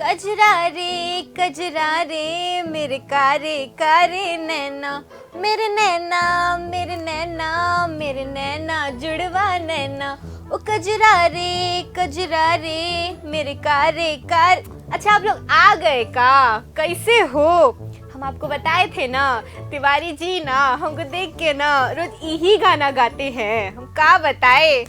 कजरा रे मेरे कारे कारे नैना, मेरे नैना मेरे नैना मेरे नैना जुड़वा नैना, ओ कजरा रे मेरे कारे कार। अच्छा आप लोग आ गए का? कैसे हो? हम आपको बताए थे ना, तिवारी जी ना हमको देख के ना रोज यही गाना गाते हैं। हम का बताए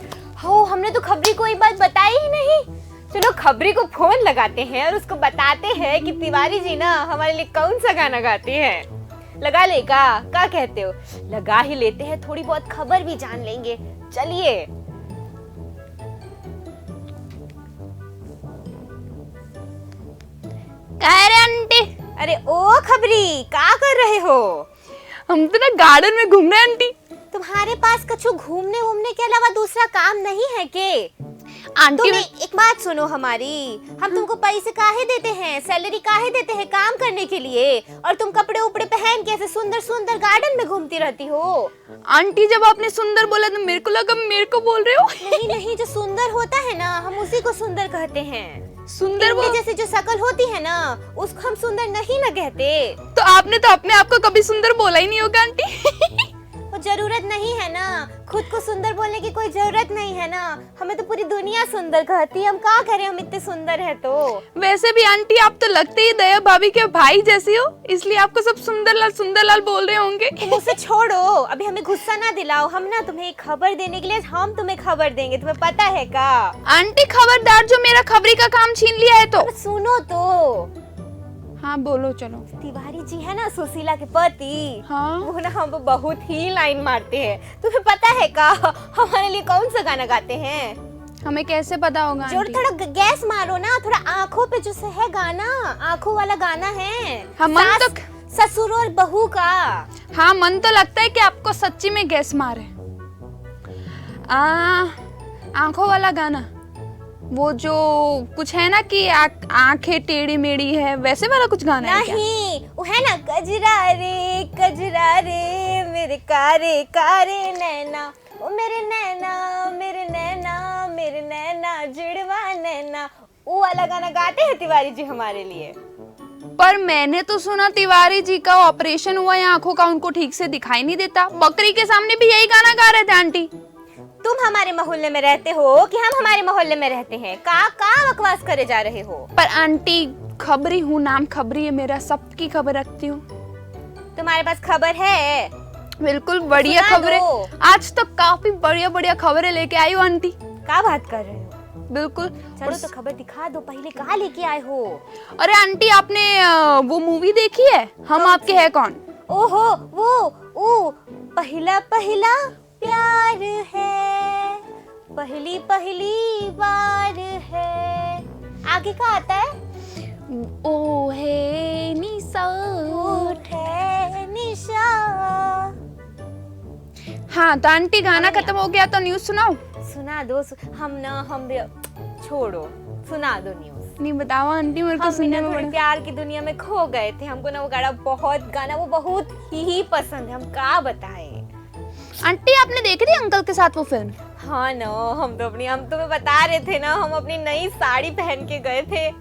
हो, हमने तो खबरी को ये बात बताई ही नहीं। चलो खबरी को फोन लगाते हैं और उसको बताते हैं कि तिवारी जी ना हमारे लिए कौन सा गाना गाते हैं। लगा लेगा? क्या कहते हो? लगा ही लेते हैं, थोड़ी बहुत खबर भी जान लेंगे। चलिए। आंटी, अरे ओ खबरी, क्या कर रहे हो? हम तो ना गार्डन में घूम रहे हैं आंटी। तुम्हारे पास कछु घूमने वूमने के अलावा दूसरा काम नहीं है के? आंटी एक बात सुनो हमारी, हम तुमको पैसे काहे देते हैं, सैलरी काहे देते हैं काम करने के लिए, और तुम कपड़े उपड़े पहन के ऐसे सुंदर सुंदर गार्डन में घूमती रहती हो। आंटी जब आपने सुंदर बोला तो मेरे को लगा मेरे को बोल रहे हो। नहीं नहीं, जो सुंदर होता है ना हम उसी को सुंदर कहते हैं। सुंदर वो जैसे जो शक्ल होती है ना उसको हम सुंदर नहीं ना कहते। तो आपने तो अपने आप को कभी सुंदर बोला ही नहीं होगा आंटी। वो जरूरत नहीं है ना, खुद को सुंदर बोलने की कोई जरूरत नहीं है ना। हमें तो पूरी दुनिया सुंदर कहती है, हम क्या करें, हम इतने सुंदर है तो। वैसे भी आंटी आप तो लगते ही दया भाभी के भाई जैसी हो, इसलिए आपको सब सुंदर लाल बोल रहे होंगे। तुम उसे छोड़ो, अभी हमें गुस्सा ना दिलाओ। हम ना तुम्हें एक खबर देने के लिए हम तुम्हें खबर देंगे, तुम्हें पता है का? आंटी खबरदार जो मेरा खबरी का काम छीन लिया है तो। सुनो तो। हाँ बोलो चलो। तिवारी जी है ना सुशीला के पति, हाँ? वो ना हम बहुत ही लाइन मारते हैं। तुम्हें पता है का हमारे लिए कौन सा गाना गाते हैं? हमें कैसे पता होगा जो आंटी? थोड़ा गैस मारो ना, थोड़ा आंखों पे जो है गाना, आंखों वाला गाना है। हाँ, मन तो ससुर और बहू का। हाँ मन तो लगता है कि आपको सच्ची में गैस मारे। आंखों वाला गाना, वो जो कुछ है ना कि आंखें टेढ़ी मेढ़ी है, वैसे वाला कुछ गाना है क्या? नहीं, वो है ना कजरा रे मेरे कारे कारे नैना, ओ मेरे नैना मेरे नैना मेरे नैना जुड़वा नैना, वो वाला गाना गाते हैं तिवारी जी हमारे लिए। पर मैंने तो सुना तिवारी जी का ऑपरेशन हुआ है आंखों का, उनको ठीक से दिखाई नहीं देता। बकरी के सामने भी यही गाना गा रहे थे आंटी। तुम हमारे मोहल्ले में रहते हो कि हम हमारे मोहल्ले में रहते हैं? का बकवास करे जा रहे हो? पर आंटी खबरी हूँ, नाम खबरी है मेरा, सबकी खबर रखती हूँ। तुम्हारे पास खबर है? बिल्कुल बढ़िया खबरें, आज तक काफी बढ़िया बढ़िया खबरें लेके आई हो आंटी। क्या बात कर रहे हो? बिल्कुल। चलो तो खबर दिखा दो, पहले कहाँ लेके आए हो? अरे आंटी आपने वो मूवी देखी है, हम आपके है कौन? ओहो, वो पहला पहला प्यार है, पहली पहली बार है। आगे का आता है? ओ है निशा, उठे निशा। हाँ तो आंटी गाना खत्म हो गया तो न्यूज़ सुनाओ। सुना दो। हम छोड़ो, सुना दो न्यूज़। नहीं बताओ आंटी, मेरे को हम सुनने में थोड़ी बड़ा। प्यार की दुनिया में खो गए थे। हमको ना वो गाना वो बहुत ही पसंद है। हम क्या बताएं। आंटी आपने देखी थी अंकल के साथ वो फिल्म? हाँ ना, हम तुम्हें बता रहे थे ना, हम अपनी नई साड़ी पहन के गए थे।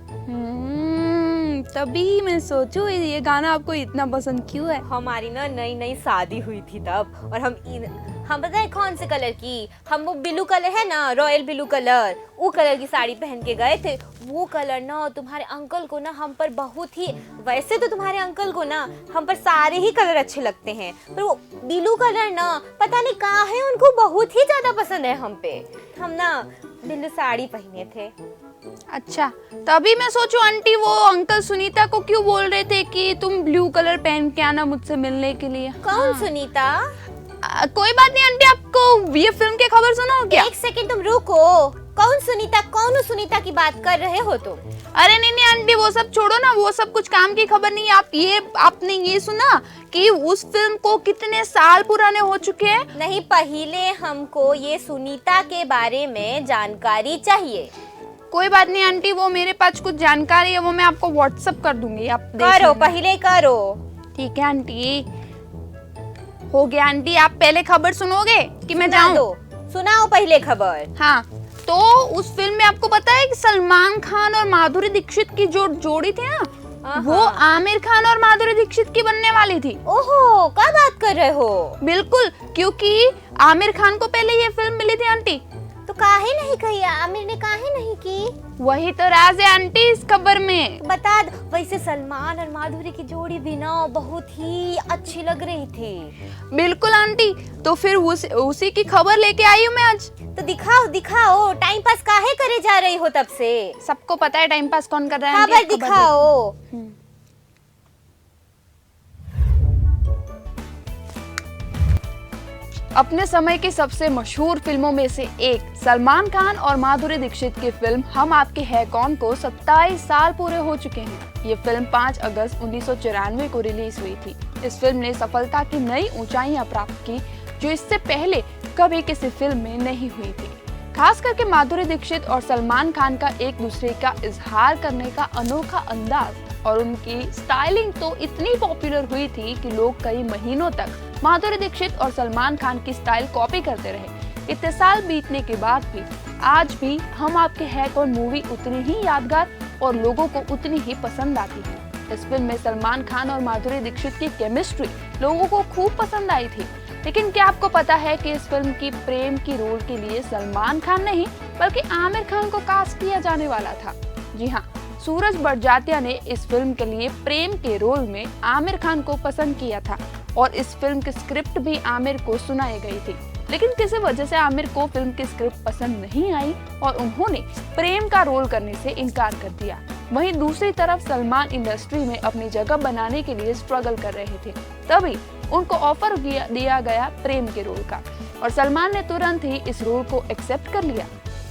तभी मैं सोचूं ये गाना आपको इतना पसंद क्यों है। हमारी ना नई शादी हुई थी तब, और हम पता है कौन से कलर की, हम वो ब्लू कलर है ना, रॉयल ब्लू कलर, वो कलर की साड़ी पहन के गए थे। वो कलर ना तुम्हारे अंकल को ना हम पर बहुत ही, वैसे तो तुम्हारे अंकल को ना हम पर सारे ही कलर अच्छे लगते हैं, पर वो ब्लू कलर ना पता नहीं कहाँ है, उनको बहुत ही ज्यादा पसंद है हम पे। हम ना ब्लू साड़ी पहने थे। अच्छा तभी मैं सोचूं आंटी वो अंकल सुनीता को क्यों बोल रहे थे कि तुम ब्लू कलर पहन के आना मुझसे मिलने के लिए। कौन सुनीता? कोई बात नहीं आंटी, आपको ये फिल्म की खबर सुना हो क्या? एक सेकंड तुम रुको। कौन सुनीता की बात कर रहे हो तुम? अरे नहीं आंटी वो सब छोड़ो ना, वो सब कुछ काम की खबर नहीं। आपने ये सुना कि उस फिल्म को कितने साल पुराने हो चुके हैं? नहीं, पहले हमको ये सुनीता के बारे में जानकारी चाहिए। कोई बात नहीं आंटी, वो मेरे पास कुछ जानकारी है, वो मैं आपको व्हाट्सएप कर दूंगी, आप करो, पहले करो। ठीक है आंटी, हो गया आंटी। आप पहले खबर सुनोगे कि मैं जाऊं? सुनाओ पहले खबर। हाँ तो उस फिल्म में आपको पता है कि सलमान खान और माधुरी दीक्षित की जो जोड़ी थी ना, वो आमिर खान और माधुरी दीक्षित की बनने वाली थी। ओहो, क्या बात कर रहे हो? बिल्कुल, क्योंकि आमिर खान को पहले ये फिल्म मिली थी आंटी। तो काहे नहीं कही, आमिर ने काहे नहीं की? वही तो राज है आंटी इस खबर में। बता दो, वैसे सलमान और माधुरी की जोड़ी भी ना बहुत ही अच्छी लग रही थी। बिल्कुल आंटी, तो फिर उसी की खबर लेके आई हूँ मैं आज। तो दिखाओ दिखाओ, टाइम पास काहे करे जा रही हो तब से? सबको पता है टाइम पास कौन कर रहा है। खबर दिखाओ। अपने समय की सबसे मशहूर फिल्मों में से एक सलमान खान और माधुरी दीक्षित की फिल्म हम आपके हैं कौन को 27 साल पूरे हो चुके हैं। ये फिल्म 5 अगस्त 1994 को रिलीज हुई थी। इस फिल्म ने सफलता की नई ऊंचाइयां प्राप्त की जो इससे पहले कभी किसी फिल्म में नहीं हुई थी। खास करके माधुरी दीक्षित और सलमान खान का एक दूसरे का इजहार करने का अनोखा अंदाज और उनकी स्टाइलिंग तो इतनी पॉपुलर हुई थी कि लोग कई महीनों तक माधुरी दीक्षित और सलमान खान की स्टाइल कॉपी करते रहे। इतने साल बीतने के बाद भी आज भी हम आपके हैं कौन मूवी उतनी ही यादगार और लोगों को उतनी ही पसंद आती है। इस फिल्म में सलमान खान और माधुरी दीक्षित की केमिस्ट्री लोगों को खूब पसंद आई थी। लेकिन क्या आपको पता है कि इस फिल्म की प्रेम की रोल के लिए सलमान खान नहीं बल्कि आमिर खान को कास्ट किया जाने वाला था। जी हाँ, सूरज बड़जात्या ने इस फिल्म के लिए प्रेम के रोल में आमिर खान को पसंद किया था और इस फिल्म की स्क्रिप्ट भी आमिर को सुनाई गई थी। लेकिन किसी वजह से आमिर को फिल्म की स्क्रिप्ट पसंद नहीं आई और उन्होंने प्रेम का रोल करने से इनकार कर दिया। वहीं दूसरी तरफ सलमान इंडस्ट्री में अपनी जगह बनाने के लिए स्ट्रगल कर रहे थे। तभी उनको ऑफर दिया गया प्रेम के रोल का और सलमान ने तुरंत ही इस रोल को एक्सेप्ट कर लिया।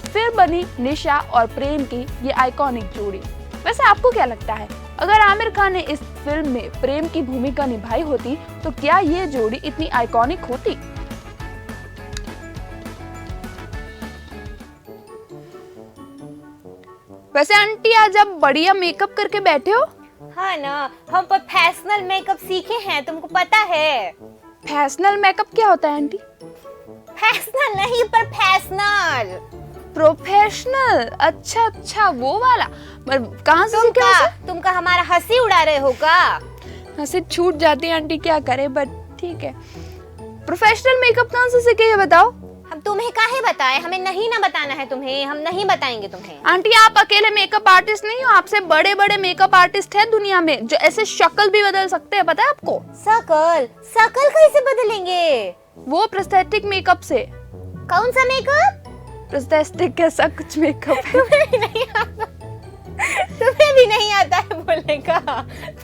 फिर बनी निशा और प्रेम की ये आइकॉनिक जोड़ी। वैसे आपको क्या लगता है, अगर आमिर खान ने इस फिल्म में प्रेम की भूमिका निभाई होती तो क्या ये जोड़ी इतनी आइकॉनिक होती? वैसे आंटी आज आप बढ़िया मेकअप करके बैठे हो। हाँ ना, हम प्रोफेशनल मेकअप सीखे हैं, तुमको पता है। फैशनल मेकअप क्या होता है आंटी? फैशनल नहीं, प्रोफेशनल। प्रोफेशनल, अच्छा अच्छा वो वाला। कहाँ से सीखे वैसे? तुमका हमारा हंसी उड़ा रहे हो का? हंसी छूट जाती है आंटी, क्या करे, बट ठीक है। प्रोफेशनल मेकअप कहाँ से सीखे ये बताओ। हम तुम्हें काहे बताएं, हमें नहीं ना बताना है तुम्हें, हम नहीं बताएंगे तुम्हें। आंटी आप अकेले मेकअप आर्टिस्ट नहीं हो, आपसे बड़े बड़े मेकअप आर्टिस्ट हैं दुनिया में जो ऐसे शक्ल भी बदल सकते हैं, पता है आपको? शकल कैसे बदलेंगे? वो प्रोस्थेटिक मेकअप से। कौन सा मेकअप? प्रोस्थेटिक ऐसा कुछ मेकअप है। तुम्हें भी नहीं आता है बोलने का,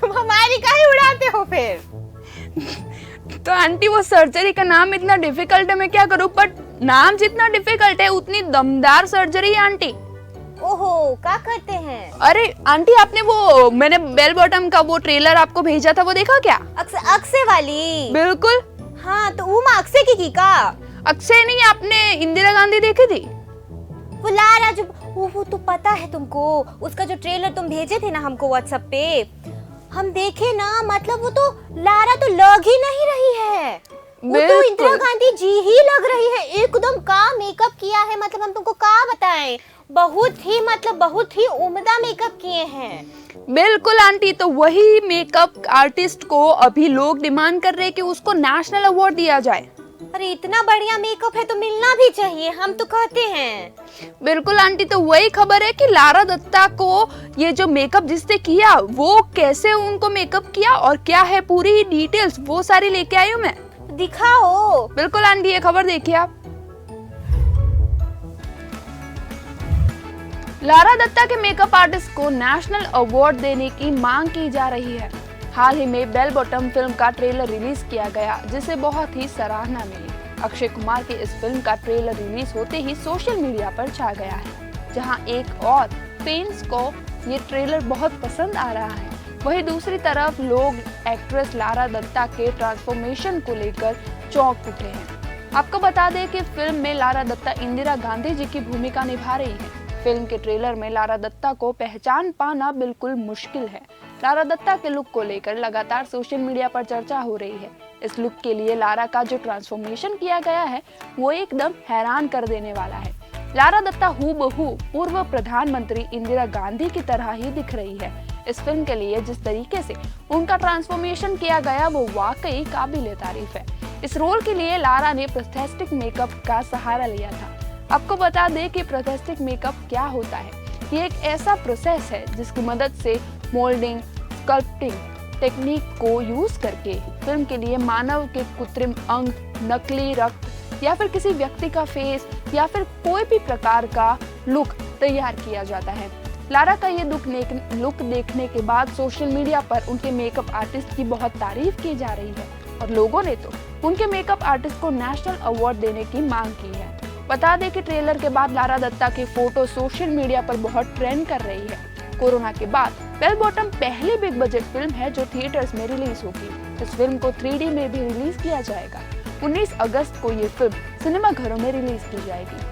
तुम हमारी काहे उड़ाते हो फिर? तो आंटी वो सर्जरी का नाम इतना डिफिकल्ट है, मैं क्या करूं, बट नाम जितना डिफिकल्ट है उतनी दमदार सर्जरी है आंटी। ओहो, क्या करते हैं? अरे आंटी आपने वो मैंने बेल बॉटम का वो ट्रेलर आपको भेजा था वो देखा क्या? अक्षय वाली? बिल्कुल। हाँ, तो वो अक्षय की का? अक्षय नहीं, आपने इंदिरा गांधी देखी थी? वो लारा जो वो तो पता है तुमको, उसका जो ट्रेलर तुम भेजे थे ना हमको व्हाट्सएप पे, हम देखे ना, मतलब वो तो लारा तो लग ही नहीं रही है, वो तो इंदिरा गांधी जी ही लग रही है एकदम। का मेकअप किया है, मतलब हम तुमको का बताएं, बहुत ही उम्दा मेकअप किए हैं। बिल्कुल आंटी, तो वही मेकअप आर्टिस्ट को अभी लोग डिमांड कर रहे हैं कि उसको नेशनल अवार्ड दिया जाए। अरे इतना बढ़िया मेकअप है तो मिलना भी चाहिए, हम तो कहते हैं। बिल्कुल आंटी, तो वही खबर है कि लारा दत्ता को ये जो मेकअप जिसने किया वो कैसे उनको मेकअप किया और क्या है पूरी डिटेल्स वो सारी लेके आई हूँ मैं। दिखाओ। बिल्कुल आंटी, ये खबर देखिए आप। लारा दत्ता के मेकअप आर्टिस्ट को नेशनल अवार्ड देने की मांग की जा रही है। हाल ही में बेल बॉटम फिल्म का ट्रेलर रिलीज किया गया जिसे बहुत ही सराहना मिली। अक्षय कुमार की इस फिल्म का ट्रेलर रिलीज होते ही सोशल मीडिया पर छा गया है, जहां एक और फैंस को ये ट्रेलर बहुत पसंद आ रहा है। वहीं दूसरी तरफ लोग एक्ट्रेस लारा दत्ता के ट्रांसफॉर्मेशन को लेकर चौंक उठे हैं। आपको बता दें कि फिल्म में लारा दत्ता इंदिरा गांधी जी की भूमिका निभा रही है। फिल्म के ट्रेलर में लारा दत्ता को पहचान पाना बिल्कुल मुश्किल है। लारा दत्ता के लुक को लेकर लगातार सोशल मीडिया पर चर्चा हो रही है। इस लुक के लिए लारा का जो ट्रांसफॉर्मेशन किया गया है वो एकदम हैरान कर देने वाला है। लारा दत्ता हूबहू पूर्व प्रधानमंत्री इंदिरा गांधी की तरह ही दिख रही है। इस फिल्म के लिए जिस तरीके से उनका ट्रांसफॉर्मेशन किया गया वो वाकई काबिले तारीफ है। इस रोल के लिए लारा ने प्रोस्थेटिक मेकअप का सहारा लिया था। आपको बता दें कि प्रोस्थेटिक मेकअप क्या होता है। ये एक ऐसा प्रोसेस है जिसकी मदद से मोल्डिंग, स्कल्पटिंग टेक्निक को यूज करके फिल्म के लिए मानव के कृत्रिम अंग, नकली रक्त या फिर किसी व्यक्ति का फेस या फिर कोई भी प्रकार का लुक तैयार किया जाता है। लारा का ये लुक देखने के बाद सोशल मीडिया पर उनके मेकअप आर्टिस्ट की बहुत तारीफ की जा रही है और लोगों ने तो उनके मेकअप आर्टिस्ट को नेशनल अवार्ड देने की मांग की है। बता दें कि ट्रेलर के बाद लारा दत्ता की फोटो सोशल मीडिया पर बहुत ट्रेंड कर रही है। कोरोना के बाद बेल बॉटम पहली बिग बजट फिल्म है जो थिएटर्स में रिलीज होगी। इस फिल्म को 3D में भी रिलीज किया जाएगा। 19 अगस्त को ये फिल्म सिनेमा घरों में रिलीज की जाएगी।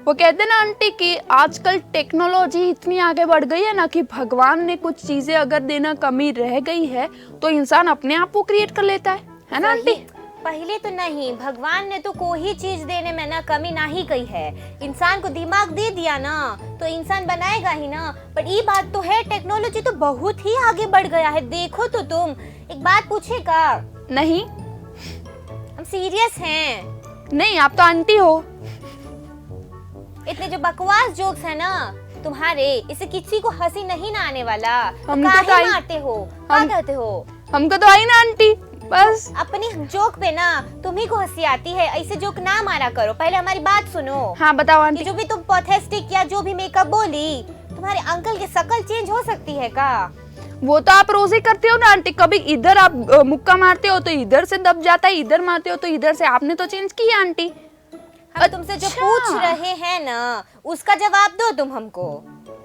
वो कहते हैं ना आंटी कि आजकल टेक्नोलॉजी इतनी आगे बढ़ गई है ना कि भगवान ने कुछ चीजें अगर देना कमी रह गई है तो इंसान अपने आप वो क्रिएट कर लेता है ना आंटी? पहले तो नहीं, भगवान ने तो कोई चीज देने में ना कमी ना ही कही है। इंसान को दिमाग दे दिया ना तो इंसान बनाएगा ही ना। पर ये बात तो है, टेक्नोलॉजी तो बहुत ही आगे बढ़ गया है। देखो तो तुम, एक बात पूछेगा? नहीं, हम सीरियस हैं। नहीं, आप तो आंटी हो। इतने जो बकवास जोक्स है ना तुम्हारे, इससे किसी को हंसी नहीं ना आने वाला। हमको काहे तो मारते हो, क्या कहते हो? हमको तो आई ना आंटी, बस अपनी जोक पे ना तुम्ही को हंसी आती है। ऐसे जोक ना मारा करो, पहले हमारी बात सुनो। हाँ बताओ आंटी। जो भी तुम प्रोस्थेटिक या जो भी मेकअप बोली, तुम्हारे अंकल की शक्ल चेंज हो सकती है का? वो तो आप रोज ही करते हो ना आंटी। कभी इधर आप मुक्का मारते हो तो इधर से दब जाता है, इधर मारते हो तो इधर से। आपने तो चेंज की है आंटी। हम तुमसे जो पूछ रहे हैं ना उसका जवाब दो तुम हमको।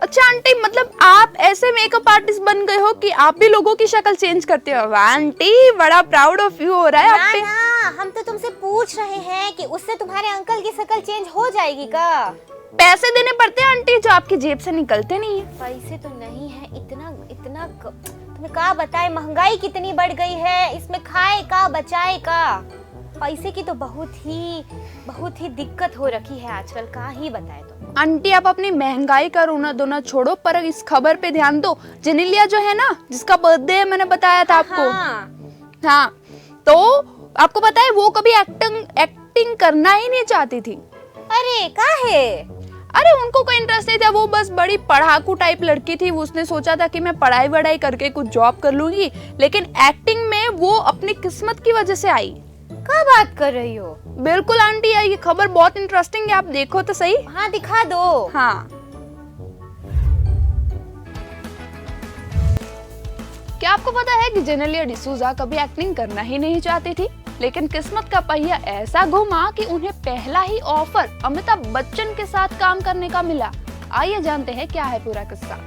अच्छा आंटी, मतलब आप ऐसे मेकअप आर्टिस्ट बन गए हो कि आप भी लोगों की शक्ल चेंज करते हो। आंटी बड़ा प्राउड ऑफ यू हो रहा है आप पे। ना, हम तो तुमसे पूछ रहे हैं कि उससे तुम्हारे अंकल की शक्ल चेंज हो जाएगी का? पैसे देने पड़ते हैं आंटी जो आपकी जेब से निकलते नहीं है। पैसे तो नहीं है इतना तुम्हें क्या बताए, महंगाई कितनी बढ़ गई है। इसमें खाए का बचाए का, पैसे की तो बहुत ही दिक्कत हो रखी है आजकल। का ही बताए तो आंटी, आप अपनी महंगाई का रोना धोना छोड़ो, पर इस खबर पे ध्यान दो। जेनेलिया जो है ना, जिसका बर्थडे है, मैंने बताया था आपको। हाँ, तो आपको पता है वो कभी एक्टिंग करना ही नहीं चाहती थी। अरे काहे? अरे उनको कोई इंटरेस्ट नहीं था। वो बस बड़ी पढ़ाकू टाइप लड़की थी। उसने सोचा था कि मैं पढ़ाई वढ़ाई करके कुछ जॉब कर लूंगी, लेकिन एक्टिंग में वो अपनी किस्मत की वजह से आई। क्या बात कर रही हो? बिल्कुल आंटी, ये खबर बहुत इंटरेस्टिंग है, आप देखो तो सही। हाँ दिखा दो। हाँ, क्या आपको पता है कि जेनेलिया डिसूजा कभी एक्टिंग करना ही नहीं चाहती थी, लेकिन किस्मत का पहिया ऐसा घुमा कि उन्हें पहला ही ऑफर अमिताभ बच्चन के साथ काम करने का मिला। आइए जानते हैं क्या है पूरा किस्सा।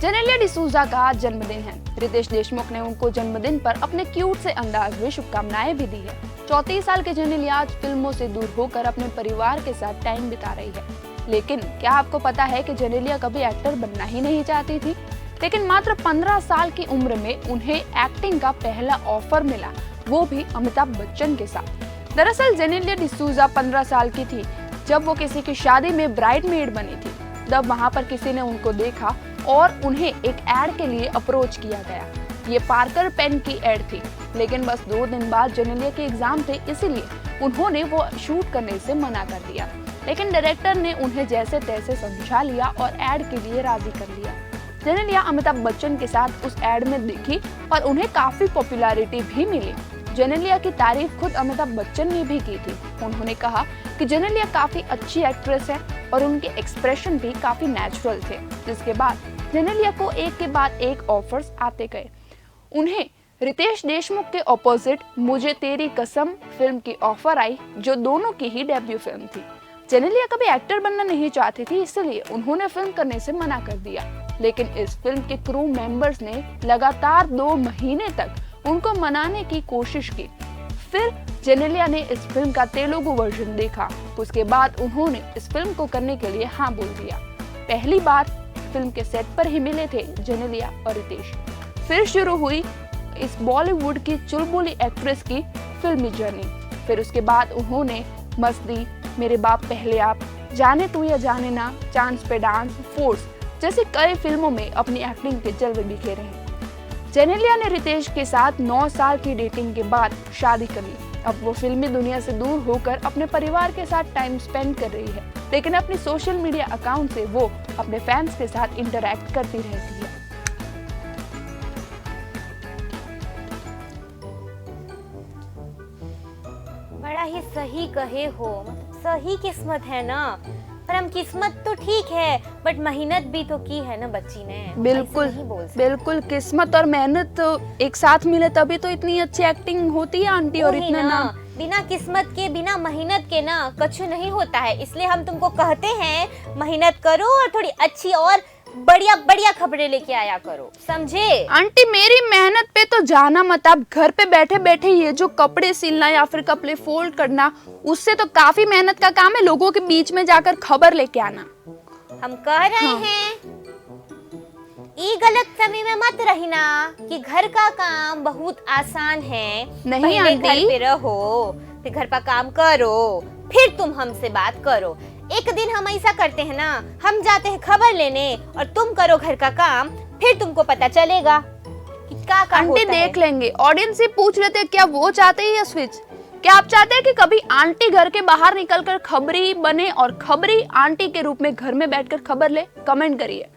जेनेलिया डिसूजा का आज जन्मदिन है। रितेश देशमुख ने उनको जन्मदिन पर अपने क्यूट से अंदाज में शुभकामनाएं भी दी है। 34 साल के जेनेलिया आज फिल्मों से दूर होकर अपने परिवार के साथ टाइम बिता रही है। लेकिन क्या आपको पता है कि जेनेलिया कभी एक्टर बनना ही नहीं चाहती थी, लेकिन मात्र 15 साल की उम्र में उन्हें एक्टिंग का पहला ऑफर मिला, वो भी अमिताभ बच्चन के साथ। दरअसल जेनेलिया डिसूजा 15 साल की थी जब वो किसी की शादी में ब्राइडमेड बनी थी। तब वहां पर किसी ने उनको देखा और उन्हें एक एड के लिए अप्रोच किया गया। ये पार्कर पेन की एड थी, लेकिन बस 2 दिन बाद जेनेलिया के एग्जाम थे, इसीलिए उन्होंने वो शूट करने से मना कर दिया। लेकिन डायरेक्टर ने उन्हें जैसे तैसे समझा लिया और एड के लिए राजी कर लिया। जेनेलिया अमिताभ बच्चन के साथ उस एड में दिखी और उन्हें काफी पॉपुलैरिटी भी मिली। जेनेलिया की तारीफ खुद अमिताभ बच्चन ने भी की थी। उन्होंने कहा कि जेनेलिया काफी अच्छी एक्ट्रेस है और उनके एक्सप्रेशन भी काफी नेचुरल थे। जिसके बाद जेनेलिया को एक के बाद एक ऑफर्स आते गए। उन्हें रितेश देशमुख के ऑपोजिट मुझे तेरी कसम फिल्म की ऑफर आई, जो दोनों की ही डेब्यू फिल्म थी। जेनेलिया कभी एक्टर बनना नहीं चाहती थी, इसलिए उन्होंने फिल्म करने से मना कर दिया। लेकिन इस फिल्म के क्रू मेंबर्स ने लगातार 2 महीने तक उनको मनाने की कोशिश की। फिर जेनेलिया ने इस फिल्म का तेलुगु वर्जन देखा। उसके बाद उन्होंने इस फिल्म को करने के लिए हाँ बोल दिया। पहली बार फिल्म के सेट पर ही मिले थे जेनेलिया और रितेश। फिर शुरू हुई इस बॉलीवुड की चुलबुली एक्ट्रेस की फिल्मी जर्नी। फिर उसके बाद उन्होंने मस्ती, मेरे बाप पहले आप, जाने तू या जाने ना, चांस पे डांस, फोर्स जैसी कई फिल्मों में अपनी एक्टिंग के जलवे बिखेरे हैं। जेनेलिया ने रितेश के साथ 9 साल की डेटिंग के बाद शादी कर ली। अब वो फिल्मी दुनिया से दूर होकर अपने परिवार के साथ टाइम स्पेंड कर रही है, लेकिन अपनी सोशल मीडिया अकाउंट से वो अपने फैंस के साथ इंटरैक्ट करती रहती है। बड़ा ही सही कहे हो, मतलब सही किस्मत है ना। पर हम किस्मत तो ठीक है, बट मेहनत भी तो की है ना बच्ची ने। बिल्कुल ऐसे नहीं बोल सकते। बिल्कुल, किस्मत और मेहनत तो एक साथ मिले तभी तो इतनी अच्छी एक्टिंग होती है आंटी, और वही इतना ना, नाम। बिना किस्मत के, बिना मेहनत के ना कुछ नहीं होता है। इसलिए हम तुमको कहते हैं मेहनत करो और थोड़ी अच्छी और बढ़िया बढ़िया खबरें लेके आया करो, समझे? आंटी मेरी मेहनत पे तो जाना मत, आप घर पे बैठे बैठे ये जो कपड़े सिलना या फिर कपड़े फोल्ड करना, उससे तो काफी मेहनत का काम है। लोगों के बीच में जाकर खबर लेके आना। हम कह रहे हैं ये गलत समय में मत रहना कि घर का काम बहुत आसान है। नहीं पहले आंटी। घर पे रहो, फिर घर का काम करो, फिर तुम हमसे बात करो। एक दिन हम ऐसा करते हैं ना, हम जाते हैं खबर लेने और तुम करो घर का काम, फिर तुमको पता चलेगा कि क्या आंटी होता है। देख लेंगे, ऑडियंस से पूछ लेते हैं क्या वो चाहते हैं या स्विच। क्या आप चाहते हैं कि कभी आंटी घर के बाहर निकलकर खबरी बने और खबरी आंटी के रूप में घर में बैठकर खबर ले? कमेंट करिए।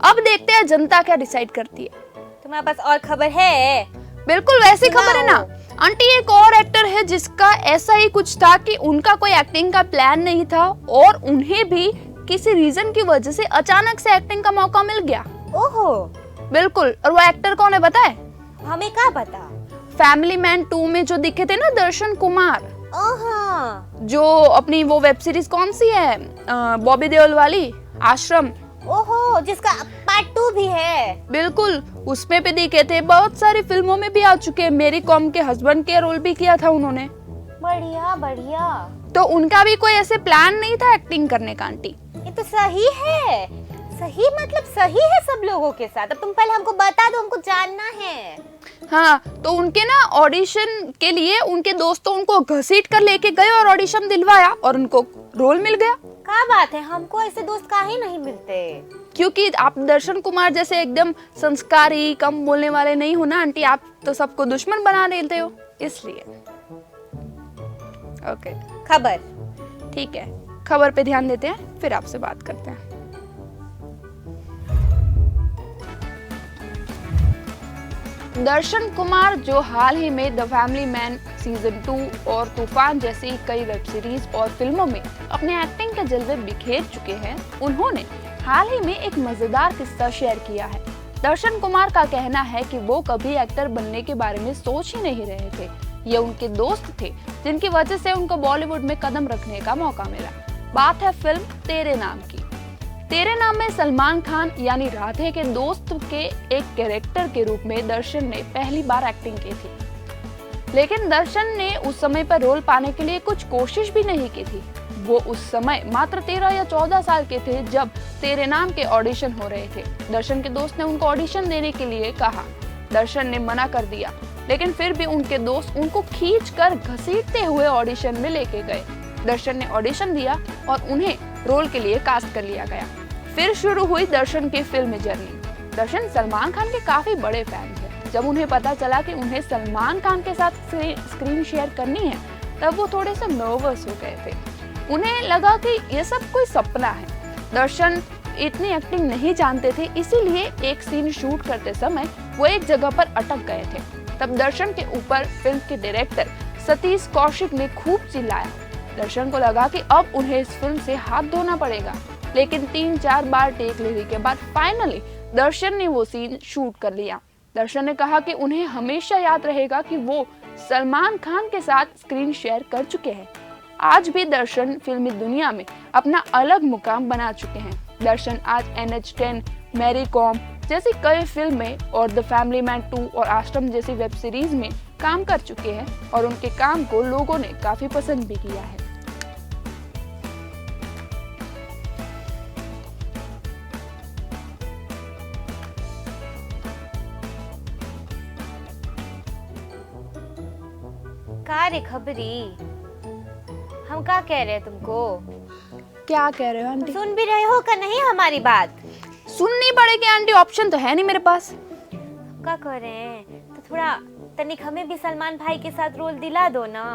अब देखते हैं जनता क्या डिसाइड करती है। तुम्हारे पास और खबर है? बिल्कुल वैसी खबर है ना आंटी। एक और एक्टर है जिसका ऐसा ही कुछ था कि उनका कोई एक्टिंग का प्लान नहीं था और उन्हें भी किसी रीजन की वजह से अचानक से एक्टिंग का मौका मिल गया। ओहो, बिल्कुल, और वो एक्टर कौन है पता है? हमें क्या पता? फैमिली मैन 2 में जो दिखे थे ना दर्शन कुमार, ओहो, जो अपनी वो वेब सीरीज कौन सी है बॉबी देओल वाली, आश्रम। ओहो, जिसका पार्ट 2 भी है। बिल्कुल, उसमें भी दिखे थे। बहुत सारी फिल्मों में भी आ चुके हैं। मेरी कॉम के हस्बैंड के रोल भी किया था उन्होंने। बढ़िया बढ़िया। तो उनका भी कोई ऐसे प्लान नहीं था एक्टिंग करने का आंटी। ये तो सही है, सही मतलब सही है सब लोगों के साथ। अब तुम पहले हमको बता दो, हमको जानना है। हाँ, तो उनके ना ऑडिशन के लिए उनके दोस्तों उनको घसीट कर लेके गए और ऑडिशन दिलवाया और उनको रोल मिल गया। क्या बात है, हमको ऐसे दोस्त काहे नहीं मिलते? क्योंकि आप दर्शन कुमार जैसे एकदम संस्कारी, कम बोलने वाले नहीं हो ना आंटी। आप तो सबको दुश्मन बना देते हो, इसलिए। ओके, खबर। ठीक है, खबर पे ध्यान देते हैं, फिर आपसे बात करते हैं। दर्शन कुमार जो हाल ही में द फैमिली मैन सीजन 2 और तूफान जैसी कई वेब सीरीज और फिल्मों में अपने एक्टिंग के जलवे बिखेर चुके हैं, उन्होंने हाल ही में एक मजेदार किस्सा शेयर किया है। दर्शन कुमार का कहना है कि वो कभी एक्टर बनने के बारे में सोच ही नहीं रहे थे। ये उनके दोस्त थे जिनकी वजह से उनको बॉलीवुड में कदम रखने का मौका मिला। बात है फिल्म तेरे नाम की। तेरे नाम में सलमान खान यानी राधे के दोस्त के एक कैरेक्टर के रूप में दर्शन ने पहली बार एक्टिंग की थी, लेकिन दर्शन ने उस समय पर रोल पाने के लिए कुछ कोशिश भी नहीं की थी। वो उस समय मात्र 13 या 14 साल के थे जब तेरे नाम के ऑडिशन हो रहे थे। दर्शन के दोस्त ने उनको ऑडिशन देने के लिए कहा। दर्शन ने मना कर दिया, लेकिन फिर भी उनके दोस्त उनको खींचकर घसीटते हुए ऑडिशन में लेके गए। दर्शन ने ऑडिशन दिया और उन्हें रोल के लिए कास्ट कर लिया गया। फिर शुरू हुई दर्शन की फिल्म जर्नी। दर्शन सलमान खान के काफी बड़े फैन थे। जब उन्हें पता चला कि उन्हें सलमान खान के साथ स्क्रीन शेयर करनी है, तब वो थोड़े से नर्वस हो गए थे। उन्हें लगा कि ये सब कोई सपना है। दर्शन इतनी एक्टिंग नहीं जानते थे, इसीलिए एक सीन शूट करते समय वो एक जगह पर अटक गए थे। तब दर्शन के ऊपर फिल्म के डायरेक्टर सतीश कौशिक ने खूब चिल्लाया। दर्शन को लगा कि अब उन्हें इस फिल्म से हाथ धोना पड़ेगा, लेकिन 3-4 बार टेक लेने के बाद फाइनली दर्शन ने वो सीन शूट कर लिया। दर्शन ने कहा कि उन्हें हमेशा याद रहेगा कि वो सलमान खान के साथ स्क्रीन शेयर कर चुके हैं। आज भी दर्शन फिल्मी दुनिया में अपना अलग मुकाम बना चुके हैं। दर्शन आज NH10, मैरी कॉम जैसी कई फिल्में और द फैमिली मैन 2 और आश्रम जैसी वेब सीरीज में काम कर चुके हैं और उनके काम को लोगों ने काफी पसंद भी किया है। का रे खबरी, हम क्या कह रहे हैं तुमको? क्या कह रहे हो आंटी? सुन भी रहे हो का नहीं हमारी बात? सुननी पड़ेगी आंटी, ऑप्शन तो है नहीं मेरे पास। क्या कर रहे हैं? तो थोड़ा तनिक हमें भी सलमान भाई के साथ रोल दिला दो ना।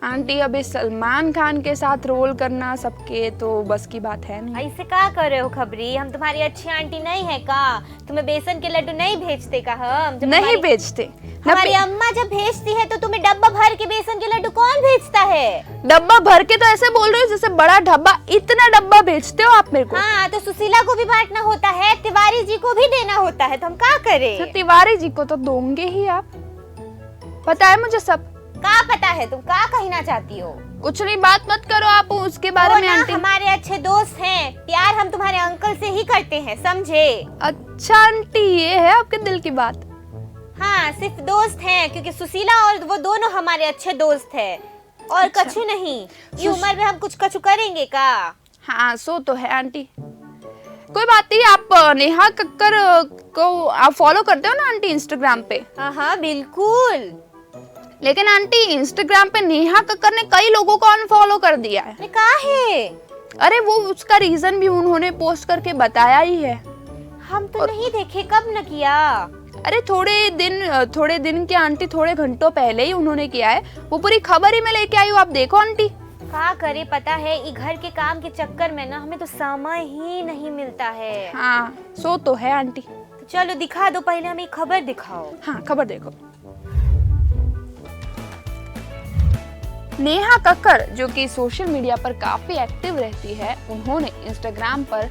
आंटी अभी सलमान खान के साथ रोल करना सबके तो बस की बात है नहीं। ऐसे क्या कर रहे हो खबरी? हम तुम्हारी अच्छी आंटी नहीं है का? तुम्हें बेसन के लड्डू नहीं भेजते का? हम जब नहीं भेजते। हमारी अम्मा जब भेजती है तो तुम्हें डब्बा भर के बेसन के लड्डू कौन भेजता है? डब्बा भर के तो ऐसे बोल रहे हो जैसे बड़ा डब्बा, इतना डब्बा भेजते हो आप मेरे को? हाँ तो सुशीला को भी बांटना होता है, तिवारी जी को भी देना होता है, तो हम क्या करें? तो तिवारी जी को तो दोगे ही आप, पता है मुझे सब। क्या पता है? तुम क्या कहना चाहती हो? कुछ नहीं, बात मत करो आप उसके बारे में आंटी। हमारे अच्छे दोस्त हैं, प्यार हम तुम्हारे अंकल से ही करते हैं, समझे? अच्छा आंटी, ये है आपके दिल की बात? हाँ सिर्फ दोस्त हैं, क्योंकि सुशीला और वो दोनों हमारे अच्छे दोस्त हैं और अच्छा। कछु नहीं। ये उम्र में हम कुछ कछु करेंगे का? हाँ सो तो है आंटी, कोई बात नहीं। आप नेहा कक्कर को आप फॉलो करते हो ना आंटी इंस्टाग्राम पे? हाँ हाँ बिल्कुल। लेकिन आंटी इंस्टाग्राम पे नेहा कक्कर ने कई लोगों को अनफॉलो कर दिया है। अरे कहा है? अरे वो उसका रीजन भी उन्होंने पोस्ट करके बताया ही है। हम तो नहीं देखे, कब न किया? अरे थोड़े दिन के आंटी, थोड़े घंटों पहले ही उन्होंने किया है। वो पूरी खबर ही मैं लेके आई हूँ, आप देखो आंटी। क्या करे पता है, ये घर के काम के चक्कर में ना हमें तो समय ही नहीं मिलता है। हाँ सो तो है आंटी। तो चलो दिखा दो, पहले हमें खबर दिखाओ। हाँ खबर देखो। नेहा कक्कर जो कि सोशल मीडिया पर काफी एक्टिव रहती है, उन्होंने इंस्टाग्राम पर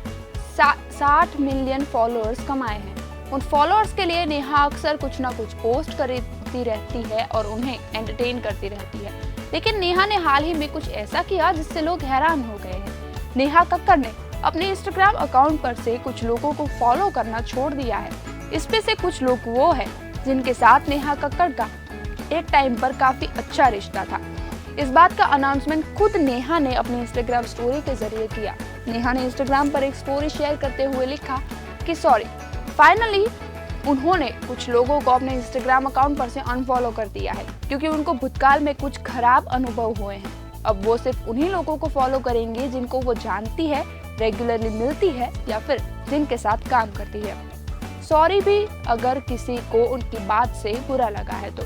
60 मिलियन फॉलोअर्स कमाए हैं। उन फॉलोअर्स के लिए नेहा अक्सर कुछ ना कुछ पोस्ट करती रहती है और उन्हें एंटरटेन करती रहती है। लेकिन नेहा ने हाल ही में कुछ ऐसा किया जिससे लोग हैरान हो गए हैं। नेहा कक्कर ने अपने इंस्टाग्राम अकाउंट पर से कुछ लोगों को फॉलो करना छोड़ दिया है। इसमें से कुछ लोग वो है जिनके साथ नेहा कक्कर का एक टाइम पर काफी अच्छा रिश्ता था। इस बात का अनाउंसमेंट खुद नेहा ने अपने इंस्टाग्राम स्टोरी के जरिए किया। नेहा ने इंस्टाग्राम पर एक स्टोरी शेयर करते हुए लिखा कि सॉरी, फाइनली उन्होंने कुछ लोगों को अपने इंस्टाग्राम अकाउंट पर से अनफॉलो कर दिया है क्योंकि उनको भूतकाल में कुछ खराब अनुभव हुए हैं। अब वो सिर्फ उन्हीं लोगों को फॉलो करेंगे जिनको वो जानती है, रेगुलरली मिलती है या फिर जिनके साथ काम करती है। सॉरी भी अगर किसी को उनकी बात से बुरा लगा है तो।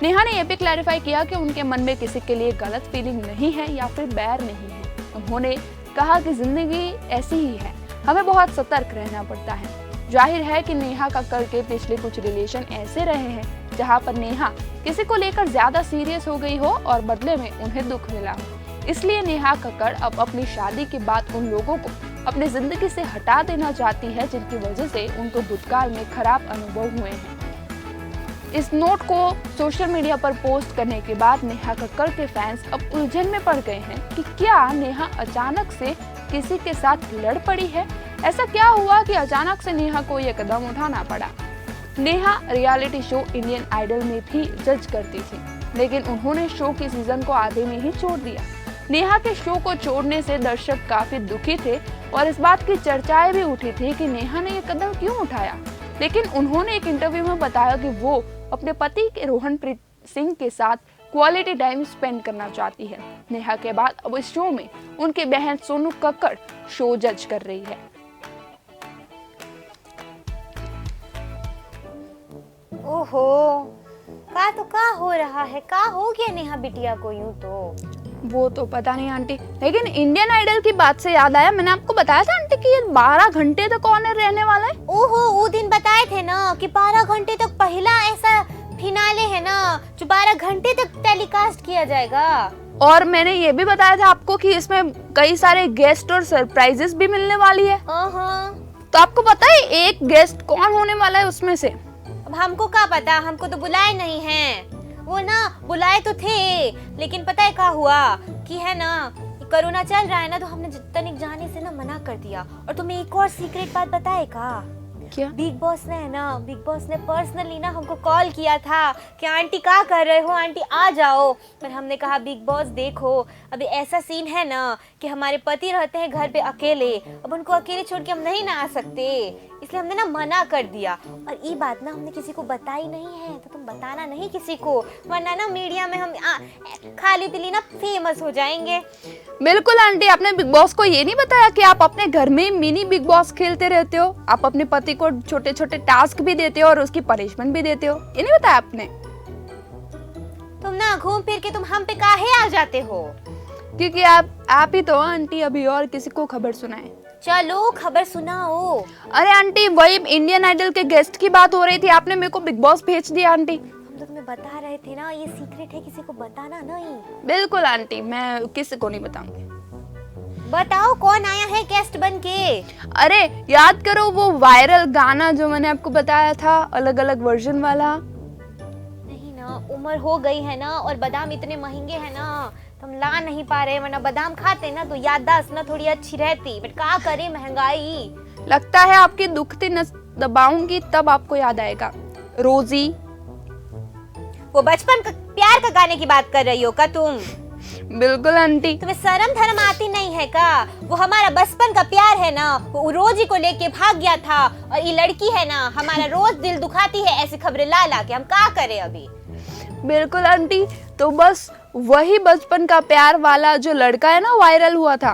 नेहा ने यह भी क्लैरिफाई किया कि उनके मन में किसी के लिए गलत फीलिंग नहीं है या फिर बैर नहीं है। उन्होंने कहा कि जिंदगी ऐसी ही है, हमें बहुत सतर्क रहना पड़ता है। जाहिर है कि नेहा कक्कर के पिछले कुछ रिलेशन ऐसे रहे हैं जहां पर नेहा किसी को लेकर ज्यादा सीरियस हो गई हो और बदले में उन्हें दुख मिला हो। इसलिए नेहा कक्कर अब अपनी शादी के बाद उन लोगों को अपनी जिंदगी से हटा देना चाहती है जिनकी वजह से उनको भूतकाल में खराब अनुभव हुए हैं। इस नोट को सोशल मीडिया पर पोस्ट करने के बाद नेहा कक्कर के फैंस अब उलझन में पड़ गए हैं कि क्या नेहा अचानक से किसी के साथ लड़ पड़ी है। ऐसा क्या हुआ कि अचानक से नेहा को यह कदम उठाना पड़ा। Neha reality show Indian Idol में भी जज करती थी, लेकिन उन्होंने शो के सीजन को आधे में ही छोड़ दिया। नेहा के शो को छोड़ने से दर्शक काफी दुखी थे और इस बात की चर्चाएं भी उठी थी कि नेहा ने यह कदम क्यों उठाया। लेकिन उन्होंने एक इंटरव्यू में बताया कि वो अपने पति के रोहनप्रीत सिंह के साथ क्वालिटी टाइम स्पेंड करना चाहती है। नेहा के बाद अब इस शो में उनकी बहन सोनू कक्कड़ शो जज कर रही है। ओहो, का हो रहा है? का हो गया नेहा बिटिया को यूं तो? वो तो पता नहीं आंटी, लेकिन इंडियन आइडल की बात से याद आया, मैंने आपको बताया था आंटी कि ये 12 घंटे तक ऑनर रहने वाला है। ओहो, वो दिन बताए थे ना कि 12 घंटे तक पहला ऐसा फिनाले है ना जो 12 घंटे तक टेलीकास्ट किया जाएगा। और मैंने ये भी बताया था आपको कि इसमें कई सारे गेस्ट और सरप्राइजेस भी मिलने वाली है। तो आपको पता है एक गेस्ट कौन होने वाला है उसमें से? अब हमको क्या पता, हमको तो बुलाए नहीं हैं। वो ना बुलाए तो थे, लेकिन पता है क्या हुआ कि है ना कोरोना चल रहा है ना, तो हमने तनिक जाने से ना मना कर दिया। और तुम्हें एक और सीक्रेट बात बताए का? क्या? बिग बॉस ने पर्सनली ना हमको कॉल किया था कि आंटी क्या कर रहे हो, आंटी आ जाओ। पर हमने कहा बिग बॉस देखो, अभी ऐसा सीन है ना कि हमारे पति रहते हैं घर पे अकेले, अब उनको अकेले छोड़ के हम नहीं ना आ सकते, इसलिए हमने ना मना कर दिया। और ये बात ना हमने किसी को बताई नहीं है, तो तुम बताना नहीं किसी को, वरना ना मीडिया में हम खाली दिली ना फेमस हो जाएंगे। बिल्कुल आंटी, आपने बिग बॉस को ये नहीं बताया कि आप अपने घर में मिनी बिग बॉस खेलते रहते हो, आप अपने पति को छोटे छोटे टास्क भी देते हो और उसकी पनिशमेंट भी देते हो, ये नहीं बताया आपने? तुम ना घूम फिर के तुम हम पे काहे आ जाते हो? क्योंकि आप ही तो आंटी अभी और किसी को खबर सुनाए। चलो खबर सुनाओ। अरे आंटी, वही इंडियन आइडल के गेस्ट की बात हो रही थी, आपने मेरे को बिग बॉस भेज दिया आंटी। हम तो तुम्हें बता रहे थे ना, ये सीक्रेट है, किसी को बताना नहीं। बिल्कुल आंटी, मैं किसी को नहीं बताऊंगी। बताओ कौन आया है गेस्ट बन के? अरे याद करो वो वायरल गाना जो मैंने आपको बताया था, अलग अलग वर्जन वाला। नहीं ना, उम्र हो गई है ना, और बादाम इतने महंगे हैं ना, हम ला नहीं पा रहे, वरना बादाम खाते ना तो याददाश्त ना थोड़ी अच्छी रहती, बट क्या करें, महंगाई। लगता है आपकी दुखती नस दबाऊंगी तब आपको याद आएगा। रोजी, वो बचपन का प्यार का गाने की बात कर रही हो का तुम? बिल्कुल आंटी। तुम्हें शर्म धर्म आती नहीं है का? वो हमारा बचपन का प्यार है ना, वो रोजी को लेके भाग गया था, और ये लड़की है ना हमारा रोज दिल दुखाती है ऐसी खबरें ला ला के, हम क्या करें अभी? बिल्कुल आंटी, तो बस वही बचपन का प्यार वाला जो लड़का है ना वायरल हुआ था,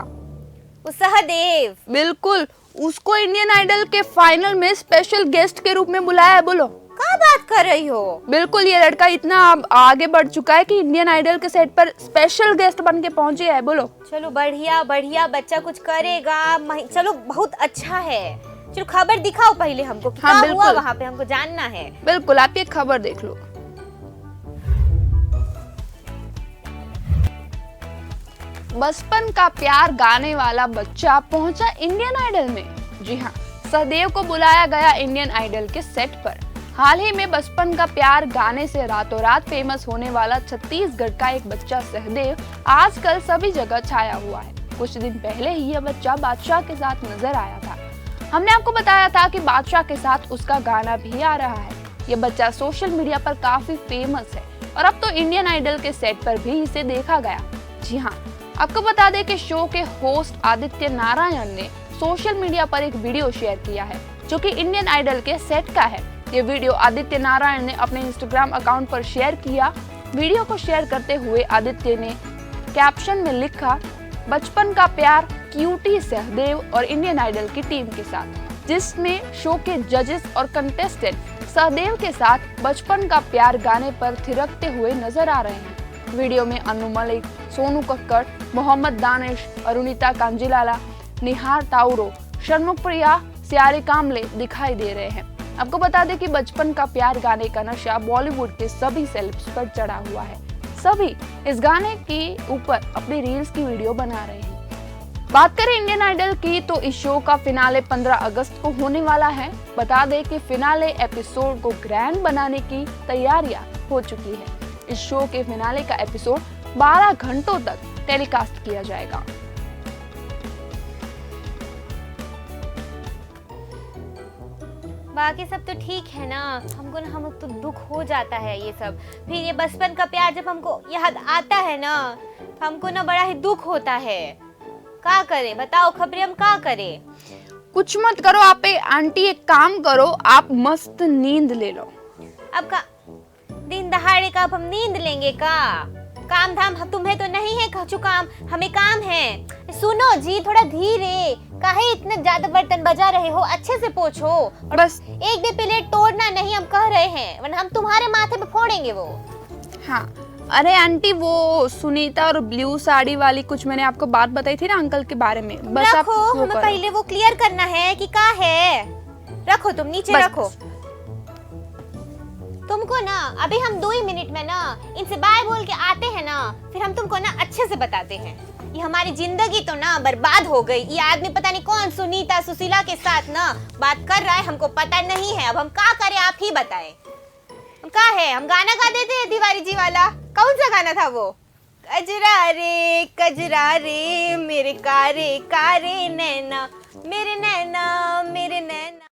वो सहदेव। बिल्कुल, उसको इंडियन आइडल के फाइनल में स्पेशल गेस्ट के रूप में बुलाया है। बोलो क्या बात कर रही हो? बिल्कुल, ये लड़का इतना आगे बढ़ चुका है कि इंडियन आइडल के सेट पर स्पेशल गेस्ट बन के पहुंचे है। बोलो। चलो बढ़िया बढ़िया, बच्चा कुछ करेगा, चलो बहुत अच्छा है। चलो खबर दिखाओ पहले हमको, क्या हुआ वहाँ पे, हमको जानना है। बिल्कुल, आप ये खबर देख लो। बचपन का प्यार गाने वाला बच्चा पहुंचा इंडियन आइडल में। जी हाँ, सहदेव को बुलाया गया इंडियन आइडल के सेट पर। हाल ही में बचपन का प्यार गाने से रातों रात फेमस होने वाला छत्तीसगढ़ का एक बच्चा सहदेव आजकल सभी जगह छाया हुआ है। कुछ दिन पहले ही यह बच्चा बादशाह के साथ नजर आया था। हमने आपको बताया था कि बादशाह के साथ उसका गाना भी आ रहा है। यह बच्चा सोशल मीडिया पर काफी फेमस है और अब तो इंडियन आइडल के सेट पर भी इसे देखा गया। जी हाँ, आपको बता दें कि शो के होस्ट आदित्य नारायण ने सोशल मीडिया पर एक वीडियो शेयर किया है जो कि इंडियन आइडल के सेट का है। ये वीडियो आदित्य नारायण ने अपने इंस्टाग्राम अकाउंट पर शेयर किया। वीडियो को शेयर करते हुए आदित्य ने कैप्शन में लिखा, बचपन का प्यार क्यूटी सहदेव और इंडियन आइडल की टीम के साथ, जिसमें शो के जजेस और कंटेस्टेंट सहदेव के साथ बचपन का प्यार गाने पर थिरकते हुए नजर आ रहे हैं। वीडियो में अनु मलिक, सोनू कक्कड़, मोहम्मद दानिश, अरुणिता कांजीलाला, निहार ताउरो, शर्मुख प्रिया, सियारी कामले दिखाई दे रहे हैं। आपको बता दें कि बचपन का प्यार गाने का नशा बॉलीवुड के सभी सेलेब्स पर चढ़ा हुआ है। सभी इस गाने के ऊपर अपनी रील्स की वीडियो बना रहे हैं। बात करें इंडियन आइडल की तो इस शो का फिनाले 15 अगस्त को होने वाला है। बता दें कि फिनाले एपिसोड को ग्रैंड बनाने की तैयारियां हो चुकी है। इस शो के फिनाले का एपिसोड 12 घंटों तक टेलीकास्ट किया जाएगा। बाकी सब तो ठीक है ना, हम तो दुख हो जाता है ये सब। फिर ये बचपन का प्यार जब हमको याद आता है ना, हमको ना बड़ा ही दुख होता है। क्या करें बताओ, खबरें हम क्या करें? कुछ मत करो आप आंटी, एक काम करो, आप मस्त नींद ले लो। अब का दिन दहाड़े का अब हम नींद लेंगे का? काम धाम तुम्हें तो नहीं है कछु काम, हमें काम है। सुनो जी, थोड़ा धीरे, काहे इतने ज्यादा बर्तन बजा रहे हो, अच्छे से पोछो। और बस एक भी प्लेट तोड़ना नहीं, हम कह रहे हैं, वरना हम तुम्हारे माथे पे फोड़ेंगे वो। हाँ, अरे आंटी, वो सुनीता और ब्लू साड़ी वाली कुछ मैंने आपको बात बताई थी ना अंकल के बारे में, बस आप रखो, हमें पहले वो क्लियर करना है कि क्या है। रखो, तुम नीचे रखो। तुमको ना अभी हम 2 ही मिनट में ना इनसे बाय बोल के आते हैं ना, फिर हम तुमको ना अच्छे से बताते हैं। ये हमारी जिंदगी तो ना बर्बाद हो गई। ये आदमी पता नहीं कौन सुनीता सुशीला के साथ ना बात कर रहा है, हमको पता नहीं है। अब हम क्या करें, आप ही बताएं। हम क्या है, हम गाना गा देते हैं तिवारी जी वाला। कौन सा गाना था वो? कजरा रे मेरे कारे कारे नैना, मेरे नैना मेरे नैना।